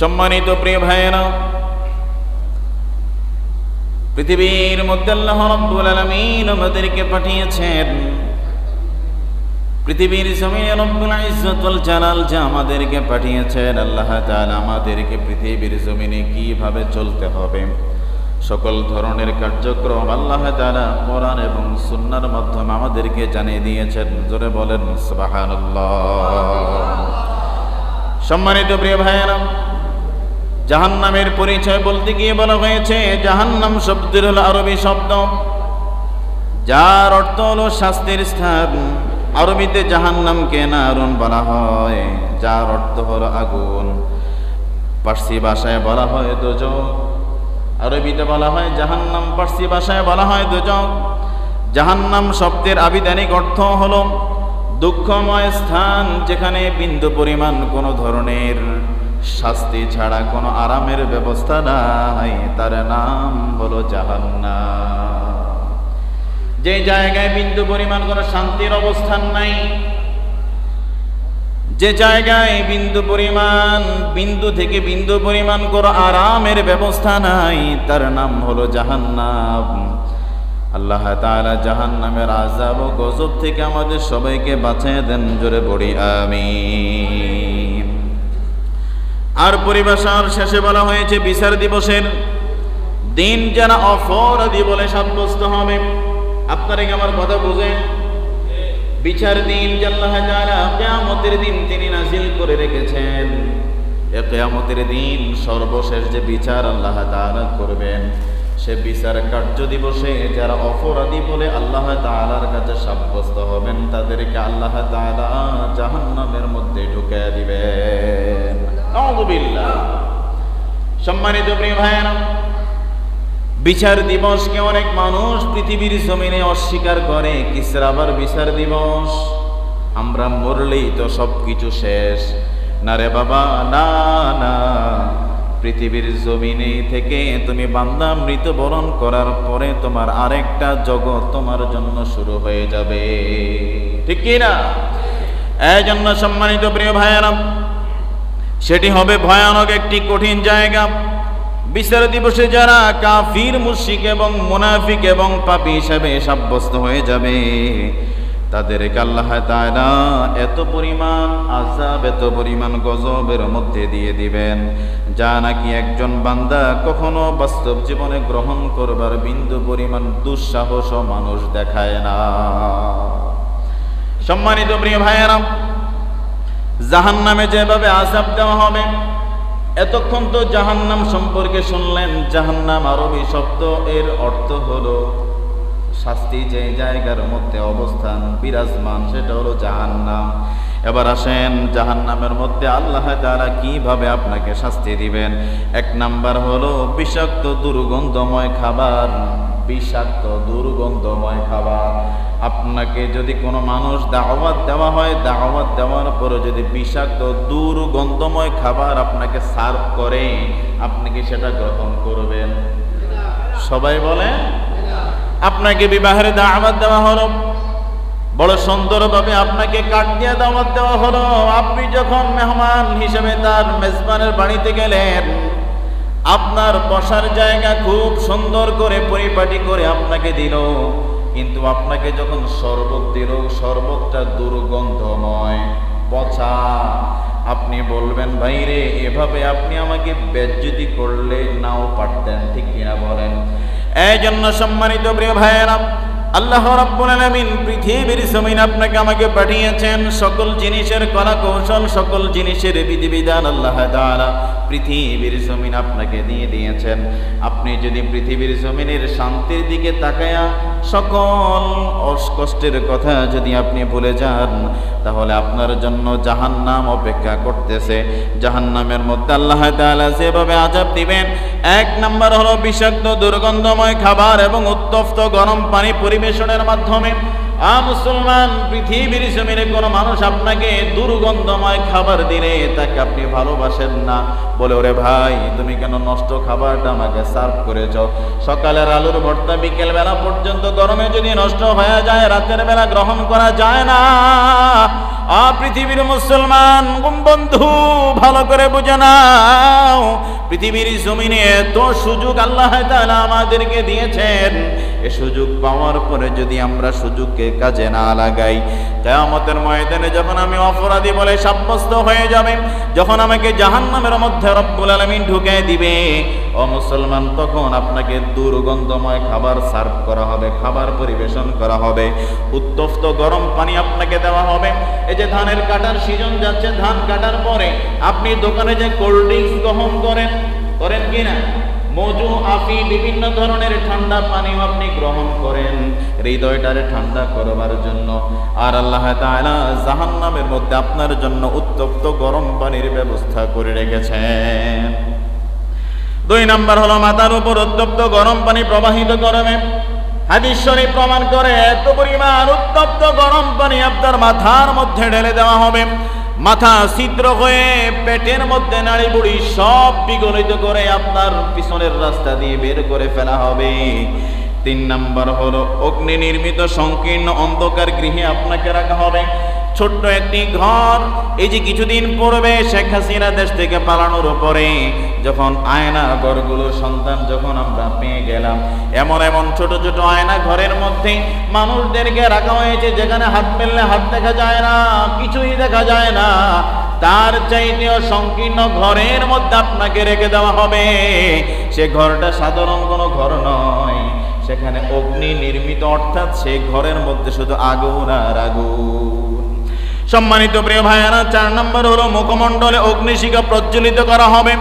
সম্মানিত প্রিয় ভাইয়েরা, পৃথিবীর মধ্যে আল্লাহ রাব্বুল আলামিন আমাদেরকে পাঠিয়েছেন। পৃথিবীর জমিনে রব্বুল ইজ্জত ওয়াল জালাল যা আমাদেরকে পাঠিয়েছেন, আল্লাহ তাআলা আমাদেরকে পৃথিবীর জমিনে কিভাবে চলতে হবে সকল ধরনের কার্যক্রম আল্লাহ তাআলা কোরআন এবং সুন্নাহর মাধ্যমে আমাদেরকে জানিয়ে দিয়েছেন। জোরে বলেন সুবহানাল্লাহ। সম্মানিত প্রিয় ভাইয়েরা, জাহান্নামের পরিচয় বলতে গিয়ে বলা হয়েছে জাহান্নাম শব্দের হলো আরবি শব্দ যার অর্থ হলো শাস্তির স্থান। আরবিতে জাহান্নামকে নারুন বলা হয়, যার অর্থ হলো আগুন। পার্সি ভাষায় বলা হয় দোজখ। আরবিতে বলা হয় জাহান্নাম, পার্সি ভাষায় বলা হয় দোজখ। জাহান্নাম শব্দের আবিধানিক অর্থ হলো দুঃখময় স্থান, যেখানে বিন্দু পরিমাণ কোনো ধরনের শাস্তি ছাড়া কোনো আরামের ব্যবস্থা নাই, তার নাম হলো জাহান্নাম। যে জায়গায় বিন্দু পরিমাণ কোনো শান্তির অবস্থান নাই, যে জায়গায় বিন্দু থেকে বিন্দু পরিমাণ কোনো আরামের ব্যবস্থা নাই, তার নাম হলো জাহান্নাম। আল্লাহ তাআলা জাহান্নামের আযাব ও গজব থেকে আমাদের সবাইকে বাঁচিয়ে দেন। জোরে পড়ি আমিন। আর পরিভাষার শেষে বলা হয়েছে বিচার দিবসের দিন যারা অপরাধী বলে সাব্যস্ত হবে। আপনারা কি আমার কথা বুঝেন? বিচার দিন আল্লাহ তাআলা কিয়ামতের দিন তিনি নাযিল করে রেখেছেন। এই কিয়ামতের দিন সর্বশেষ যে বিচার আল্লাহ তাআলা করবেন, সে বিচার কার্য দিবসে যারা অপরাধী বলে আল্লাহ তাআলার কাছে সাব্যস্ত হবেন, তাদেরকে আল্লাহ তাআলা জাহান্নামের মধ্যে ঢুকিয়ে দিবেন। আউযুবিল্লাহ। সম্মানিত প্রিয় ভাইয়েরা, বিচার দিবসকে অনেক মানুষ পৃথিবীর জমিনে অস্বীকার করে। কিসরাবার বিচার দিবস, আমরা মরলেই তো সবকিছু শেষ। না রে বাবা, না না, পৃথিবীর জমিনে থেকে তুমি বান্দা মৃত্যুবরণ করার পরে তোমার আরেকটা জগৎ তোমার জন্য শুরু হয়ে যাবে, ঠিক কি না? এই জন্য সম্মানিত প্রিয় ভাইয়েরা, সেটি হবে ভয়ানক একটি কঠিন জায়গা। বিচার দিবসে যারা কাফির, মুশরিক এবং মুনাফিক এবং পাপী হিসেবে সাব্যস্ত হয়ে যাবে, তাদেরকে আল্লাহ তাআলা এত পরিমাণ আযাব, এত পরিমাণ গজবের মধ্যে দিয়ে দিবেন, যা নাকি একজন বান্দা কখনো বাস্তব জীবনে গ্রহণ করবার বিন্দু পরিমাণ দুঃসাহস মানুষ দেখায় না। সম্মানিত প্রিয় ভাইয়েরা, জাহান্নামে যেভাবে আযাব দেওয়া হবে, এতক্ষণ তো জাহান্নাম সম্পর্কে শুনলেন। জাহান্নাম আরবি শব্দ, এর অর্থ হলো শাস্তি, যে জায়গার মধ্যে অবস্থান বিরাজমান সেটা হলো জাহান্নাম। এবার আসেন জাহান্নামের মধ্যে আল্লাহ তাআলা কিভাবে আপনাকে শাস্তি দিবেন। এক নাম্বার হলো বিষাক্ত দুর্গন্ধময় খাবার। বিষাক্ত দুর্গন্ধময় খাবার। আপনাকে যদি কোনো মানুষ দাওয়াত দেওয়া হয়, দাওয়াত দেওয়ার পরে যদি বিষাক্ত দুর্গন্ধময় খাবার আপনাকে সার্ভ করে, আপনি কি সেটা গ্রহণ করবেন? সবাই বলে। আপনাকে বিবাহের দাওয়াত দেওয়া হলো, বড় সুন্দরভাবে আপনাকে কাঠ দিয়ে দাওয়াত দেওয়া হলো। আপনি যখন মেহমান হিসেবে তার মেজবানের বাড়িতে গেলেন, আপনার বসার জায়গা খুব সুন্দর করে পরিপাটি করে আপনাকে দিল, কিন্তু আপনাকে যখন শরবত দিল, শরবতটা দুর্গন্ধময়, পচা। আপনি বলবেন, ভাইরে, এভাবে আপনি আমাকে বেজ্জতি করলে নাও পারতেন, ঠিক কিনা বলেন? এই জন্য সম্মানিত প্রিয় ভাইয়েরা, আল্লাহ রাব্বুল আলামিন পৃথিবীর জমিনে আপনাকে আমাকে পাঠিয়েছেন। সকল জিনিসের কলা কৌশল, সকল জিনিসের বিধিবিধান আল্লাহ তাআলা পৃথিবীর জমিন আপনাকে দিয়ে দিয়েছেন। আপনি যদি পৃথিবীর জমিনের শান্তির দিকে তাকায়া সকল কষ্টের কথা যদি আপনি ভুলে যান, তাহলে আপনার জন্য জাহান্নাম অপেক্ষা করতেছে। জাহান্নামের মধ্যে আল্লাহ তাআলা যেভাবে আযাব দিবেন, এক নাম্বার হলো বিষাক্ত দুর্গন্ধময় খাবার এবং উত্তপ্ত গরম পানি পরিবেশনের মাধ্যমে। মুসলমান, পৃথিবীর জমিনে কোনো মানুষ আপনাকে দুর্গন্ধময় খাবার দিলে তাকে আপনি ভালোবাসেন না, বলে ওরে ভাই তুমি কেন নষ্ট খাবারটা আমাকে সার্ভ করেছ? সকালের আলুর ভর্তা বিকেল বেলা পর্যন্ত গরমে যদি নষ্ট হয়ে যায়, রাতের বেলা গ্রহণ করা যায় না। পৃথিবীর মুসলমান বন্ধু, ভালো করে বুঝে নাও, পৃথিবীর জমিনে এত সুযোগ আল্লাহ তাআলা আমাদেরকে দিয়েছেন। এ সুযোগ পাওয়ার পরে যদি আমরা সুযোগকে কাজে না লাগাই, কিয়ামতের ময়দানে যখন আমি অপরাধী বলে সাব্যস্ত হয়ে যাবে, যখন আমাকে জাহান্নামের মধ্যে রব্বুল আলামিন ঢুকিয়ে দিবে, ও মুসলমান, তখন আপনাকে দুর্গন্ধময় খাবার সার্ভ করা হবে, খাবার পরিবেশন করা হবে, উত্তপ্ত গরম পানি আপনাকে দেওয়া হবে। এই যে ধানের কাটার সিজন যাচ্ছে, ধান কাটার পরে আপনি দোকানে যে কোল্ড ড্রিঙ্কস গ্রহণ করেন কিনা, মজু, আফি, বিভিন্ন ধরনের ঠান্ডা পানিও আপনি গ্রহণ করেন হৃদয়টারে ঠান্ডা করবার জন্য। আর আল্লাহ তাআলা জাহান্নামের মধ্যে আপনার জন্য উত্তপ্ত গরম পানির ব্যবস্থা করে রেখেছেন। 2 নাম্বার হলো মাথার উপর উত্তপ্ত গরম পানি প্রবাহিত করবে। হাদিস শরীফ প্রমাণ করে এত পরিমাণ উত্তপ্ত গরম পানি আপনার মাথার মধ্যে ঢেলে দেওয়া হবে, মাথা ছিদ্র হয়ে পেটের মধ্যে নাড়ি বুড়ি সব বিগলিত করে আপনার পিছনের রাস্তা দিয়ে বের করে ফেলা হবে। 3 নাম্বার হলো অগ্নি নির্মিত সংকীর্ণ অন্ধকার গৃহে আপনাকে রাখা হবে। ছোট্ট একটি ঘর। এই যে কিছুদিন পূর্বে শেখ হাসিনা দেশ থেকে পালানোর পরে যখন আয়না ঘরগুলোর সন্তান যখন আমরা পেয়ে গেলাম, এমন এমন ছোট ছোট আয়না ঘরের মধ্যে মানুষদেরকে রাখা হয়েছে, যেখানে হাত ফেললে হাত দেখা যায় না, কিছুই দেখা যায় না। তার চাইতেও সংকীর্ণ ঘরের মধ্যে আপনাকে রেখে দেওয়া হবে। সে ঘরটা সাধারণ কোনো ঘর নয়, সেখানে অগ্নি নির্মিত, অর্থাৎ সেই ঘরের মধ্যে শুধু আগুন আর আগুন। সম্মানিত প্রিয় ভাইয়েরা, 4 নম্বর হলো মুখমণ্ডলে অগ্নিশিখা প্রজ্বলিত করা হবে।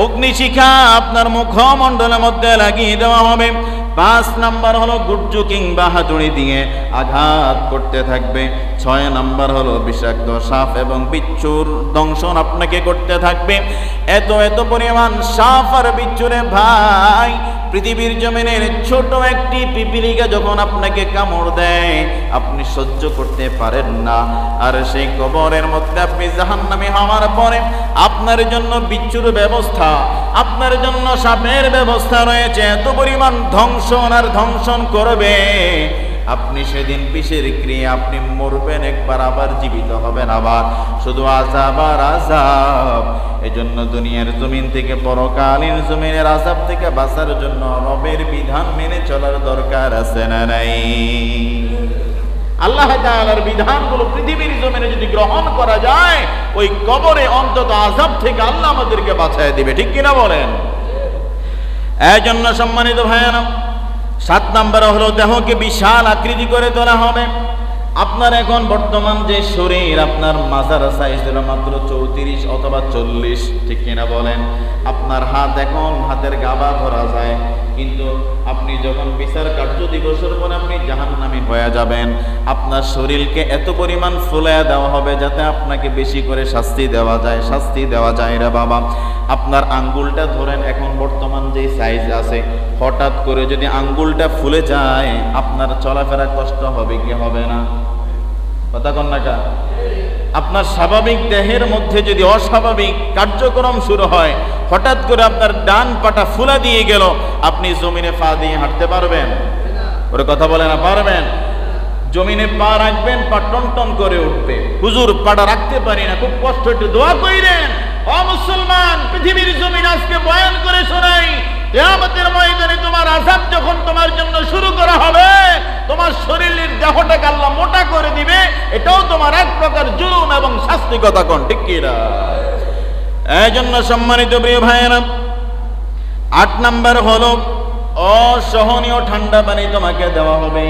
অগ্নিশিখা আপনার মুখমণ্ডলের মধ্যে লাগিয়ে দেওয়া হবে। 5 নাম্বার হলো গুজ্জু কিংবা হাতুড়ি দিয়ে আঘাত করতে থাকবে। 6 নাম্বার হলো বিষাক্ত সাপ এবং বিচ্ছুর দংশন আপনাকে করতে থাকবে। এত পরিমাণ সাপ আর বিচ্ছুরে ভাই, পৃথিবীর জমিনের ছোট একটি পিপিলিকা যখন আপনাকে কামড় দেয় আপনি সহ্য করতে পারেন না। আর সেই কবরের মধ্যে আপনি জাহান্নামী হওয়ার পরে আপনার জন্য বিচ্ছুর ব্যবস্থা, আপনার জন্য সাপের ব্যবস্থা রয়েছে। এত পরিমাণ ধ্বংসন করবে, আপনি সেদিন পিসের ক্রিয়া, আপনি মরবেন একবার, আবার জীবিত হবেন আবার, শুধু আযাব আর আযাব। এজন্য দুনিয়ার জমিন থেকে পরকালীন জমিনের আযাব থেকে বাঁচার জন্য রবের বিধান মেনে চলার দরকার আছে না নাই? আল্লাহ তাআলার বিধানগুলো পৃথিবীর জমিনে যদি গ্রহণ করা যায়, ওই কবরে অন্তত আযাব থেকে আল্লাহ আমাদেরকে বাঁচায় দিবে, ঠিক কিনা বলেন? এজন্য সম্মানিত ভাইয়েরা, 7 নাম্বার হলো দেহকে বিশাল আকৃতি করে তোলা হবে। আপনার এখন বর্তমান যে শরীর, আপনার মাজার সাইজ হলো মাত্র 34 অথবা 40, ঠিক কিনা বলেন? আপনার হাত, এখন হাতের গাবা ধরা যায়, কিন্তু আপনি যখন বিচার কার্য দিবসের পর আপনি জাহান্নামী হয়ে যাবেন, আপনার শরীরকে এত পরিমাণ ফুলায়া দেওয়া হবে যাতে আপনাকে বেশি করে শাস্তি দেওয়া যায় রে বাবা। আপনার আঙ্গুলটা ধরেন, এখন বর্তমান যে সাইজ আছে, হঠাৎ করে যদি আঙ্গুলটা ফুলে যায় আপনার চলাফেরা কষ্ট হবে কি হবে না? কথা কন না কা? আপনার স্বাভাবিক দেহের মধ্যে যদি অস্বাভাবিক কার্যক্রম শুরু হয়, হঠাৎ করে আপনার ডান পাটা ফুলা দিয়ে গেল, আপনি জমিনে পা দিয়ে হাঁটতে পারবেন? ওর কথা বলে না, পারবেন? জমিনে পা রাখবেন, পা টন করে উঠবে। হুজুর পাটা রাখতে পারি না, খুব কষ্ট, একটু দোয়া কইরেন। ও মুসলমান, পৃথিবীর জমিন আজকে বয়ান করে শোনাই, কিয়ামতের ময়দানে তোমার আযাব যখন তোমার জন্য শুরু করা হবে, তোমার শরীরের দেহটাকে আল্লাহ মোটা করে দিবে, এটাও তোমার এক প্রকার জুলুম এবং শাস্তি। কথা কোন ঠিক কি না? এজন্য সম্মানিত প্রিয় ভাইয়েরা, 8 নাম্বার হলো অসহনীয় ঠান্ডা পানি তোমাকে দেওয়া হবে।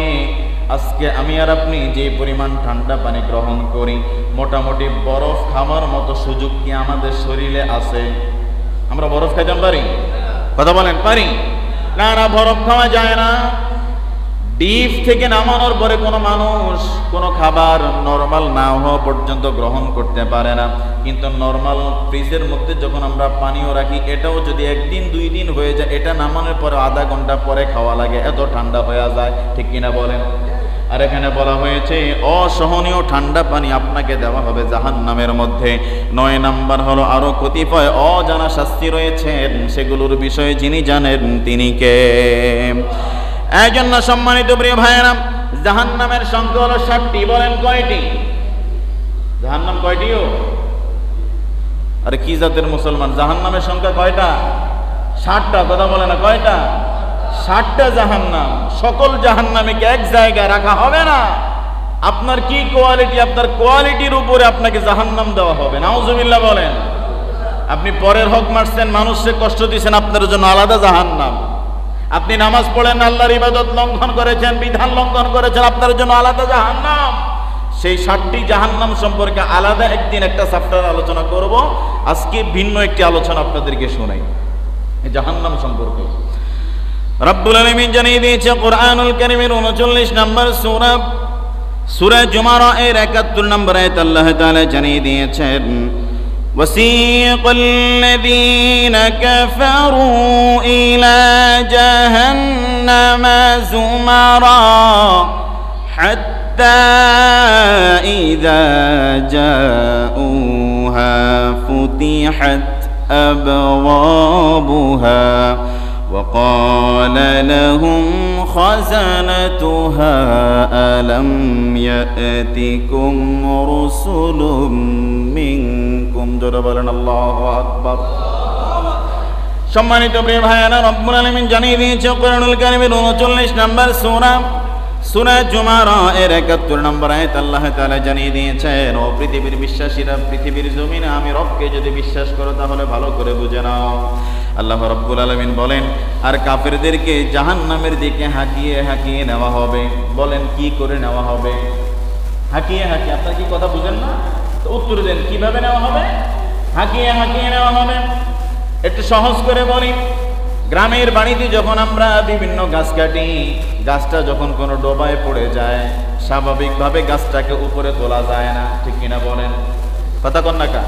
আজকে আমি আর আপনি যে পরিমাণ ঠান্ডা পানি গ্রহণ করি, মোটামুটি বরফ খাওয়ার মতো সুযোগ কি আমাদের শরীরে আছে? আমরা বরফ খাইতে পারি? কথা বলেন, পারি? না, বরফ খাওয়া যায় না। ডিপ থেকে নামানোর পরে কোনো মানুষ কোনো খাবার নরমাল না হওয়া পর্যন্ত গ্রহণ করতে পারে না, কিন্তু নরমাল ফ্রিজের মধ্যে যখন আমরা পানিও রাখি, এটাও যদি 1 দিন 2 দিন হয়ে যায়, এটা নামানোর পরে আধা ঘন্টা পরে খাওয়া লাগে, এত ঠান্ডা হয়ে যায়, ঠিক কিনা বলেন? আর এখানে বলা হয়েছে অসহনীয় ঠান্ডা পানি আপনাকে দেওয়া হবে জাহান্নামের মধ্যে। 9 নাম্বার হলো আরো কতিপয় অজানা শাস্তি রয়েছেন, সেগুলোর বিষয়ে যিনি জানেন তিনি কে? এই জন্য সম্মানিত প্রিয় ভাইয়েরা, জাহান্নামের সংখ্যা হলো 7টি। বলেন কয়টি? জাহান্নাম কয়টিও? আরে কি জাতের মুসলমান, জাহান্নামের সংখ্যা কয়টা? 7টা। কথা বলে না, কয়টা? 7টা জাহান্নাম। সকল জাহান্নামীকে এক জায়গায় রাখা হবে না। আপনার কি কোয়ালিটি, আপনার কোয়ালিটির উপরে আপনাকে জাহান্নাম দেওয়া হবে। নাউজুবিল্লাহ বলেন। আপনি পরের হক মারছেন, মানুষকে কষ্ট দিয়েছেন, আপনার জন্য আলাদা জাহান্নাম। আপনি নামাজ পড়েন, আল্লাহর ইবাদত লঙ্ঘন করেছেন, বিধান লঙ্ঘন করেছেন, আপনার জন্য আলাদা জাহান্নাম। সেই 7টি জাহান্নাম সম্পর্কে আলাদা একদিন একটা চ্যাপ্টার আলোচনা করব। আজকে ভিন্ন একটি আলোচনা আপনাদেরকে শোনাই এই জাহান্নাম সম্পর্কে। রব্বুল আলামিন জানিয়ে দিয়েছে কোরআনুল কারীমের 39 নম্বর সূরা, সূরা জুমারা এর 71 নম্বর আয়াত আল্লাহ তাআলা জানিয়ে দিয়েছেন, وسيق الذين كفروا إلى جهنم زمرا حتى إذا جاءوها فتحت أبوابها وقال لهم خزنتها ألم يأتكم رسل منكم جربنا الله أكبر। সম্মানিত প্রিয় ভাইয়েরা, রব্বুল আলামিন জানিয়ে দিয়েছে কোরআনুল কারীমের 39 নম্বর সূরা, সূরা জুমারা এর 71 নম্বর আয়াত আল্লাহ তাআলা জানিয়ে দিয়েছেন, ও পৃথিবীর বিশ্বাসীরা, পৃথিবীর জমিনে আমি রবকে যদি বিশ্বাস করো তাহলে ভালো করে বুঝে নাও। আল্লাহ রাব্বুল আলামিন বলেন, আর কাফেরদেরকে জাহান্নামের দিকে হাঁকিয়ে হাঁকিয়ে নেওয়া হবে। বলেন কি করে নেওয়া হবে? হাঁকিয়ে হাঁকিয়ে। আপনারা কি কথা বুঝেন না? তো উত্তর দেন, কিভাবে নেওয়া হবে? হাঁকিয়ে হাঁকিয়ে নেওয়া হবে। একটু সহজ করে বলি, গ্রামের বাড়িতে যখন আমরা বিভিন্ন গাছ কাটি, গাছটা যখন কোনো ডোবায় পড়ে যায়, স্বাভাবিকভাবে গাছটাকে উপরে তোলা যায় না, ঠিক কিনা বলেন? কথা কন না কা?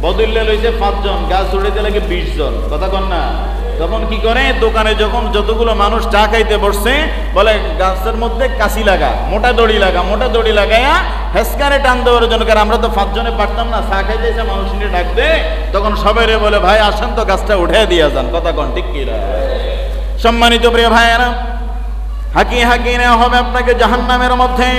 বদলে লইছে 5 জন, গাছ উড়াইতে লাগে 20 জন। কথা কন না? তখন কি করে, দোকানে যখন যতগুলো মানুষ চা খাইতে বসছে, বলে গাছের মধ্যে কাশি লাগা, মোটা দড়ি লাগা, মোটা দড়ি লাগাইয়া হেসকারে টান দেওয়ার জন্য। কারণ আমরা তো 5 জনে পারতাম না, চা খাইতে এসে মানুষ নিয়ে ডাকতে, তখন সবাই বলে ভাই আসেন তো গাছটা উঠে দিয়ে যান। কথা কন ঠিক কি? সম্মানিত প্রিয় ভাইয়েরা, হাঁকিয়ে হাঁকিয়ে নেওয়া হবে আপনাকে জাহান্নামের মধ্যে।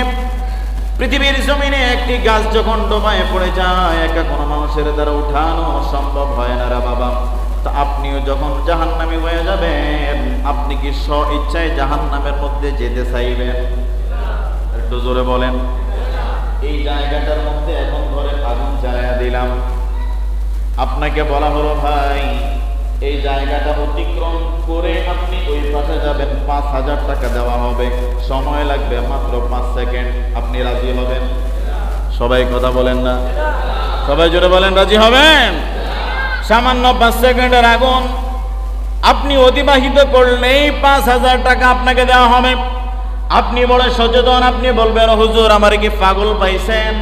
পৃথিবীর জমিনে একটি গাছ যখন ডোবায় পড়ে যায়, একা কোনো মানুষের দ্বারা উঠানো সম্ভব হয় না রে বাবা। তো আপনিও যখন জাহান্নামী হয়ে যাবেন, আপনি কি স্ব ইচ্ছায় জাহান্নামের মধ্যে যেতে চাইবেন? একটু জোরে বলেন। এই জায়গাটার মধ্যে এখন ধরে আগুন জ্বালায়া দিলাম, আপনাকে বলা হলো ভাই এই জায়গাটা অতিক্রম করে আপনি ওই পাশে যাবেন, 5000 টাকা দেওয়া হবে, সময় লাগবে মাত্র 5 সেকেন্ড। আপনি রাজি হবেন? সবাই কথা বলেন না, সবাই জোরে বলেন রাজি হবেন? সামান্য 5 সেকেন্ডের আগুন আপনি অতিবাহিত করলেই 5000 টাকা আপনাকে দেওয়া হবে। আপনি বড় সচেতন, আপনি বলবেন হুজুর আমার কি পাগল পাইছেন,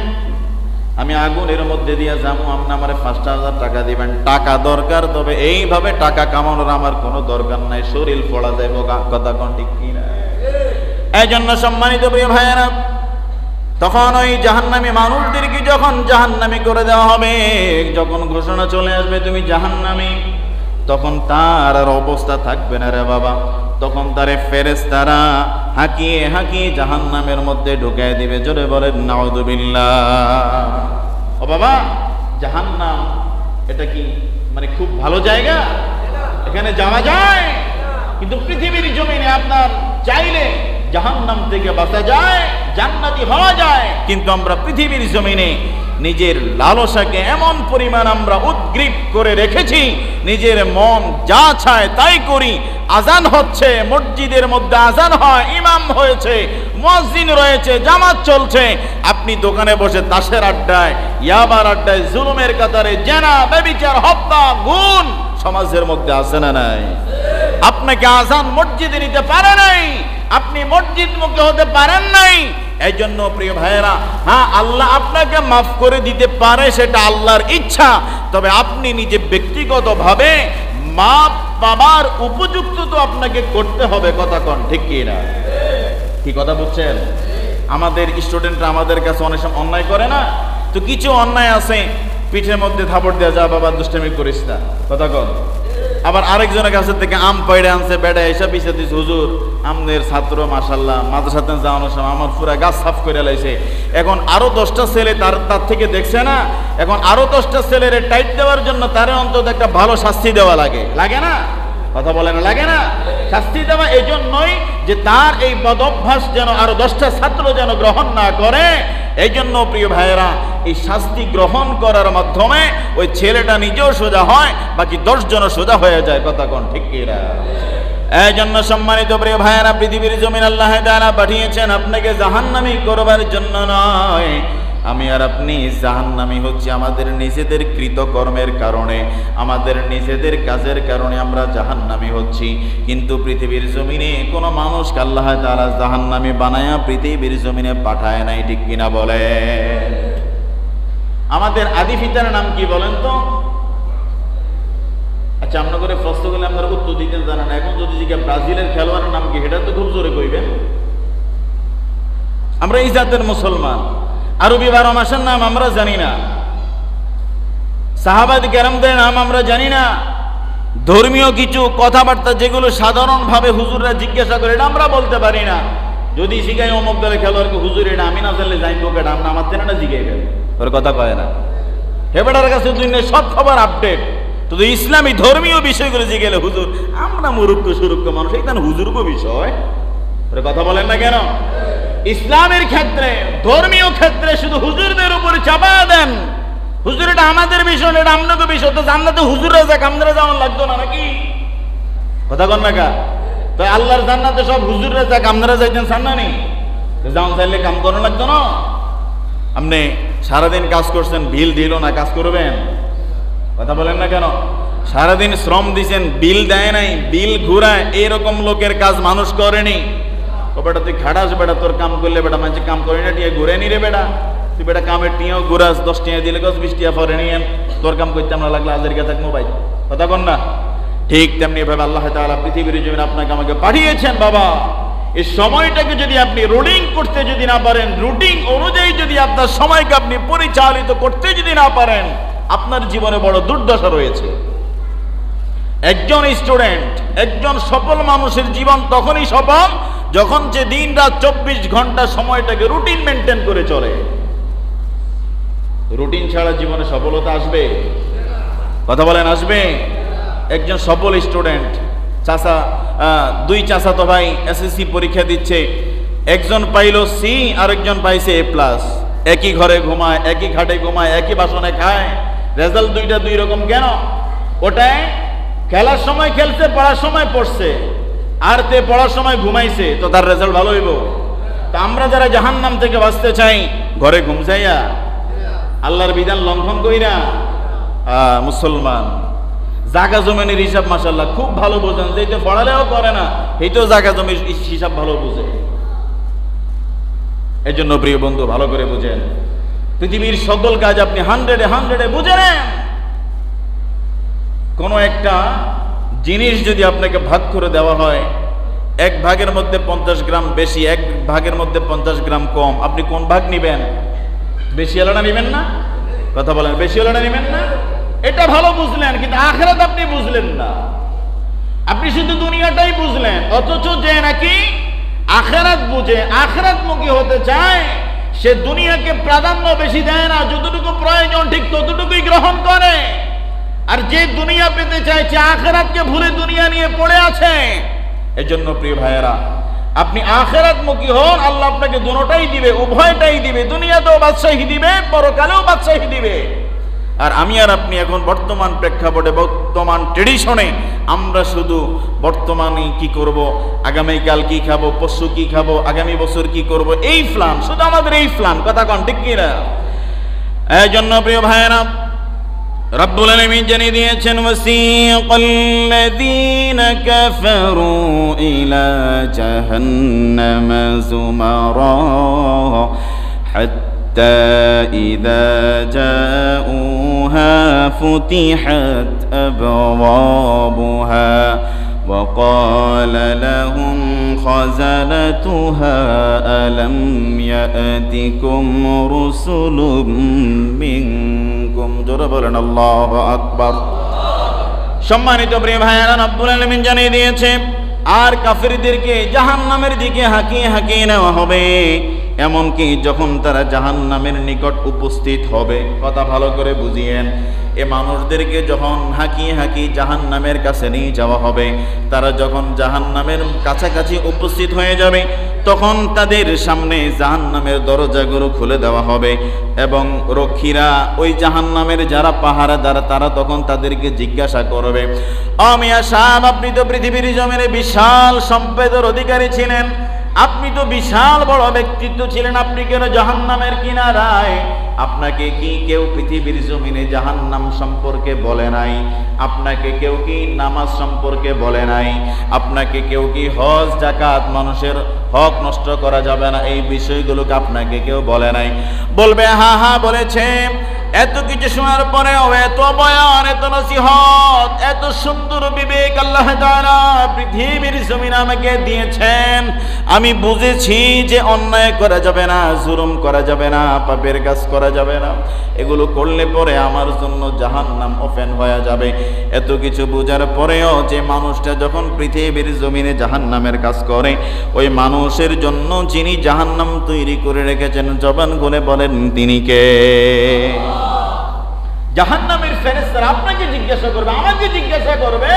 আমি আগুনের মধ্যে দিয়ে যাবো, আপনি আমারে 5000 টাকা দিবেন। টাকা দরকার, তবে এইভাবে টাকা কামানোর আমার কোনো দরকার নাই, শরীর পড়া যাইব। কথা কোন ঠিক কিনা? এই জন্য সম্মানিত প্রিয় ভাইয়েরা, তখন ওই জাহান্নামী মানুষদেরকে যখন জাহান্নামী করে দেওয়া হবে, যখন ঘোষণা চলে আসবে তুমি জাহান্নামী, তখন তার আর অবস্থা থাকবে না রে বাবা। তখন তারে ফেরেশতারা হাঁকিয়ে হাঁকিয়ে জাহান্নামের মধ্যে ঢুকায় দিবে। জোরে বলেন নাউযুবিল্লাহ। ও বাবা, জাহান্নাম এটা কি মানে খুব ভালো জায়গা? এখানে যাওয়া যায়, কিন্তু পৃথিবীর জমিনে আপনার চাইলে জাহান্নাম থেকে বাঁচা যায়, জান্নাতি হওয়া যায়। কিন্তু আমরা পৃথিবীর জমিনে নিজের লালসাকে এমন পরিমাণ আমরা উদ্গ্রীব করে রেখেছি, নিজের মন যা চায় তাই করি। আজান হচ্ছে, মসজিদের মধ্যে আজান হয়, ইমাম হয়েছে, মুয়াজ্জিন রয়েছে, জামাত চলছে, আপনি দোকানে বসে তাসের আড্ডায়, ইয়াবার আড্ডায়, জুলুমের কাতারে, জেনা, ব্যভিচার, হত্যা, খুন সমাজের মধ্যে আছে না নাই? আপনাকে আজান মসজিদে নিতে পারে নাই, আপনি মসজিদ মুখে হতে পারেন নাই। এই জন্য প্রিয় ভাইয়েরা, হ্যাঁ আল্লাহ আপনাকে মাফ করে দিতে পারে, সেটা আল্লাহর ইচ্ছা। তবে আপনি নিজে ব্যক্তিগতভাবে মাপ পাবার উপযুক্ত তো আপনাকে করতে হবে। কথা কন ঠিক কি না? কি কথা বুঝছেন? আমাদের স্টুডেন্টরা আমাদের কাছে অনেক সময় অন্যায় করে না, তো কিছু অন্যায় আছে পিঠের মধ্যে থাপড় দেওয়া, যা বাবা দুষ্টামি করিস না, কথা কর। আবার আরেকজনের কাছে থেকে আম পাইড়ে আনছে, বেড়া এসব পিছিয়ে দিস, হুজুর আমাদের ছাত্র মাশাল্লাহ মাদ্রাসাতে যাওয়ানোর সময় আমার পুরা গাছ সাফ করে লাইছে। এখন আরো 10টা ছেলে তার থেকে দেখছে না, এখন আরো 10টা ছেলের টাইট দেওয়ার জন্য তারে অন্তত একটা ভালো শাস্তি দেওয়া লাগে, লাগে না? কথা বলে না, লাগে না? শাস্তি দেওয়া এই জন্যই যে তার এই বদভ্যাস যেন আরো 10টা ছাত্র যেন গ্রহণ না করে। এই জন্য প্রিয় ভাইয়েরা, এই শাস্তি গ্রহণ করার মাধ্যমে ওই ছেলেটা নিজেও সোজা হয়, বাকি 10 জন সোজা হয়ে যায়, কথা কোন ঠিক কিনা? এই জন্য সম্মানিত প্রিয় ভাইয়েরা, পৃথিবীর জমিন আল্লাহ তাআলা পাঠিয়েছেন আপনাকে জাহান্নামী করবার জন্য নয়। আমি আর আপনি জাহান্নামী হচ্ছে আমাদের নিজেদের কৃতকর্মের কারণে, আমাদের নিজেদের কাজের কারণে আমরা জাহান্নামী হচ্ছি। কিন্তু পৃথিবীর জমিনে কোনো মানুষকে আল্লাহ তাআলা জাহান্নামী বানায়া পৃথিবীর জমিনে পাঠায় নাই, ঠিক কিনা বলে? আমাদের আদি পিতার নাম কি বলেন তো? আচ্ছা, আমরা করে প্রশ্ন করলে আপনারা উত্তর দিতে জানেন না। এখন যদি জিজ্ঞাসা ব্রাজিলের খেলোয়াড়ের নাম কি, সেটা তো খুব জোরে কইবেন। আমরা এই জাতের মুসলমান, আরবি 12 মাসের নাম আমরা জানি না, সাহাবায়ে কেরামদের নাম আমরা জানি না, ধর্মীয় কিছু কথাবার্তা যেগুলো সাধারণভাবে হুজুররা জিজ্ঞাসা করে এটা আমরা বলতে পারি না। যদি শিখাই অমুক দলের খেলোয়াড়কে, হুজুর এটা আমি না জানলে যাইব কেটা, আমরা আমার তেনাটা জিজ্ঞাসা গেল, ওর কথা কয় না। হেবেটার কাছে দুনিয়ার সব খবর আপডেট, তো ইসলামী ধর্মীয় বিষয়গুলো জিজ্ঞেলে হুজুর আমরা মুরুক্ষ সুরুক্ষ মানুষ, এই হুজুর্গ বিষয়, ওর কথা বলেন না কেন? ইসলামের ক্ষেত্রে, ধর্মীয় ক্ষেত্রে শুধু হুজুরদের উপরে চাপা দেন, হুজুর এটা আমাদের বিষয়, এটা আপনাদের বিষয়, তো জান্নাতে হুজুররা যাক, আমরা যাওয়ার লাগতো না নাকি? কথা কন না কা? তো আল্লাহর জান্নাতে সব হুজুররা যাক, আপনারা যাইতেন চান না নি? যাওয়ান চাইলে কাম করানো লাগতো না? আপনি সারাদিন কাজ করছেন, বিল দিল না, কাজ করবেন? কথা বলেন না কেন? সারাদিন শ্রম দিচ্ছেন, বিল দেয় নাই, বিল ঘুরায়, এইরকম লোকের কাজ মানুষ করেনি। বেটা তুই খাটাস, বেটা তোর কাম করলে বেটা মানুষ কাম করে না, টিয়া ঘুরে নি রে বেটা, তুই বেটা কামের টিয়াও ঘুরাস, 10 টিয়া দিলে 20 টিয়া পরে নিয়ে তোর কাম করতে আমরা লাগলে আজের কাছে মোবাইল, কথা কন না? ঠিক তেমনি ভাবে আল্লাহ তাআলা পৃথিবীর জমিনে আপনাকে আমাকে পাঠিয়েছেন। বাবা, এই সময়টাকে যদি আপনি রুটিন করতে যদি না পারেন, রুটিন অনুযায়ী যদি আপনার সময়কে আপনি পরিচালিত করতে যদি না পারেন, আপনার জীবনে বড় দুর্দশা রয়েছে। একজন স্টুডেন্ট, একজন সফল মানুষের জীবন তখনই সফল যখন যে দিন রাত 24 ঘন্টা সময়টাকে রুটিন মেনটেন করে চলে। রুটিন ছাড়া জীবনে সফলতা আসবে? কথা বলেন, আসবে? একজন সফল স্টুডেন্ট, চাচা, 2 চাচাতো ভাই এসএসসি পরীক্ষা দিচ্ছে, একজন পাইল সি আর একজন পাইছে A+, একই ঘরে ঘুমায়, একই খাটে ঘুমায়, একই বাসনে খায়, রেজাল্ট 2টা 2 রকম কেন? ওটায় খেলার সময় খেলছে, পড়ার সময় পড়ছে, আর তে পড়ার সময় ঘুমাইছে, তো তার রেজাল্ট ভালো হইব? তো আমরা যারা জাহান্নাম থেকে বাঁচতে চাই, ঘরে ঘুম চাইয়া, আল্লাহর বিধান লঙ্ঘন কইরা, মুসলমান জায়গা জমিনের হিসাব মাশাআল্লাহ খুব ভালো বোঝেন, যেটা পড়ালেও করে না এইটাও জায়গা জমির হিসাব ভালো বুঝে। এই জন্য প্রিয় বন্ধু, ভালো করে বুঝেন, পৃথিবীর সকল কাজ আপনি 100-এ বুঝে নেন। কোনো একটা জিনিস যদি আপনাকে ভাগ করে দেওয়া হয়, 1 ভাগের মধ্যে 50 গ্রাম বেশি, 1 ভাগের মধ্যে 50 গ্রাম কম, আপনি কোন ভাগ নিবেন? বেশি আলাদা নিবেন না? কথা বলেন, বেশি আলাদা নিবেন না? এটা ভালো বুঝলেন, কিন্তু আখিরাত আপনি বুঝলেন না, আপনি শুধু দুনিয়াটাই বুঝলেন। অথচ যে নাকি আখিরাত বুঝে, আখিরাতমুখী হতে চায়, সে দুনিয়াকে প্রাধান্য বেশি দেয় না, যতটুকু প্রয়োজন ঠিক ততটুকুই গ্রহণ করে। আর যে দুনিয়া পেতে চাইছে, আখিরাতকে ভুলে দুনিয়া নিয়ে পড়ে আছে। এজন্য প্রিয় ভাইয়েরা, আপনি আখিরাতমুখী হন, আল্লাহ আপনাকে দুটোটাই দিবে, উভয়টাই দিবে, দুনিয়াতেও বাদশাহী দিবে, পরকালেও বাদশাহী দিবে। আর আমি আর আপনি এখন বর্তমান প্রেক্ষাপটে, বর্তমান ট্রেডিশনে আমরা শুধু বর্তমানে কি করব, আগামীকাল কি খাবো, পরশু কি খাবো, আগামী বছর কি করব, এই প্ল্যান, শুধু আমাদের এই প্ল্যান, কথা কন ঠিক কিনা? এই জন্য প্রিয় ভাইয়েরা, রব্বুল আলামিন জানিয়ে দিয়েছেন, ওয়াসিকাল্লাযীনা কাফারু ইলা জাহান্নামা যুমারা হাত্তা ইযা জাউহা ফুতিহাত আবওয়াবুহা ওয়া ক্বালা লাহুম خزنتها ألم يأتكم رسل منكم জোরে বলেন আল্লাহু আকবার। সম্মানিত প্রিয় ভাইয়েরা, রব্বুল আলামিন জানিয়ে দিয়েছে আর কাফিরদেরকে জাহান্নামের দিকে হাঁকিয়ে হাঁকিয়ে নেওয়া হবে, এমনকি যখন তারা জাহান্নামের নিকট উপস্থিত হবে। কথা ভালো করে বুঝিয়েন, এ মানুষদেরকে যখন হাঁকিয়ে হাঁকিয়ে জাহান্নামের কাছে নিয়ে যাওয়া হবে, তারা যখন জাহান্নামের কাছাকাছি উপস্থিত হয়ে যাবে, তখন তাদের সামনে জাহান্নামের দরজাগুলো খুলে দেওয়া হবে এবং রক্ষীরা ওই জাহান্নামের যারা পাহারাদার তারা তখন তাদেরকে জিজ্ঞাসা করবে, ও মিয়া সাহেব, আপনি তো পৃথিবীর জমিনে বিশাল সম্পদের অধিকারী ছিলেন, আপনি তো বিশাল বড় ব্যক্তিত্ব ছিলেন, আপনি কেন জাহান্নামের কিনারায়? আপনাকে কি কেউ পৃথিবীর জমিনে জাহান্নাম সম্পর্কে বলে নাই? আপনাকে কেউ কি নামাজ সম্পর্কে বলে নাই? আপনাকে কেউ কি হজ যাকাত, মানুষের হক নষ্ট করা যাবে না, এই বিষয়গুলোকে আপনাকে কেউ বলে নাই? বলবে হ্যাঁ হ্যাঁ বলেছে। এত কিছু শোনার পরেও এত বয়ান, এত নসিহত, এত সুন্দর বিবেক আল্লাহ তাআলা পৃথিবীর জমিনে আমাকে দিয়েছেন, আমি বুঝেছি যে অন্যায় করা যাবে না, জুলুম করা যাবে না, পাপের কাজ করা যাবে না, এগুলো করলে পরে আমার জন্য জাহান্নাম ওপেন হয়ে যাবে। এত কিছু বোঝার পরেও যে মানুষটা যখন পৃথিবীর জমিনে জাহান্নামের কাজ করে, ওই মানুষের জন্য যিনি জাহান্নাম তৈরি করে রেখেছেন, জবান খুলে বলেন তিনি কে? জাহান্নামের ফেরেশতারা আপনাকে জিজ্ঞাসা করবে, আমাকে জিজ্ঞাসা করবে,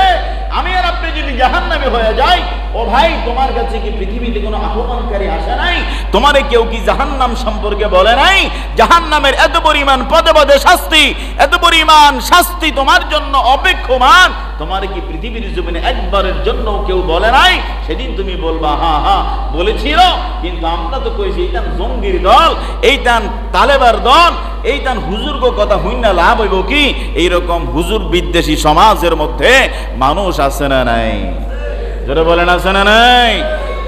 আমি আর আপনি যদি জাহান্নামে হয়ে যাই, ও ভাই তোমার কাছে কি পৃথিবীতে কোনো আহ্বানকারী আসে নাই? তোমারে কেউ কি জাহান্নাম সম্পর্কে বলে নাই? জাহান্নামের এত পরিমাণ পদে পদে শাস্তি, এত পরিমাণ শাস্তি তোমার জন্য অপেক্ষমান, তোমার কি পৃথিবীর জমিনে একবারের জন্য কেউ বলে নাই? সেদিন তুমি বলবা হ্যাঁ হ্যাঁ বলেছিল, কিন্তু আমরা তো কইছি এইটান জঙ্গির দল, এইটান তালেবার দল, এইটান হুজুরগো কথা হইন না লাভ হইব কি? এইরকম হুজুর বিদ্বেষী সমাজের মধ্যে মানুষ আছে না নাই? যারা বলেন আছে না নাই?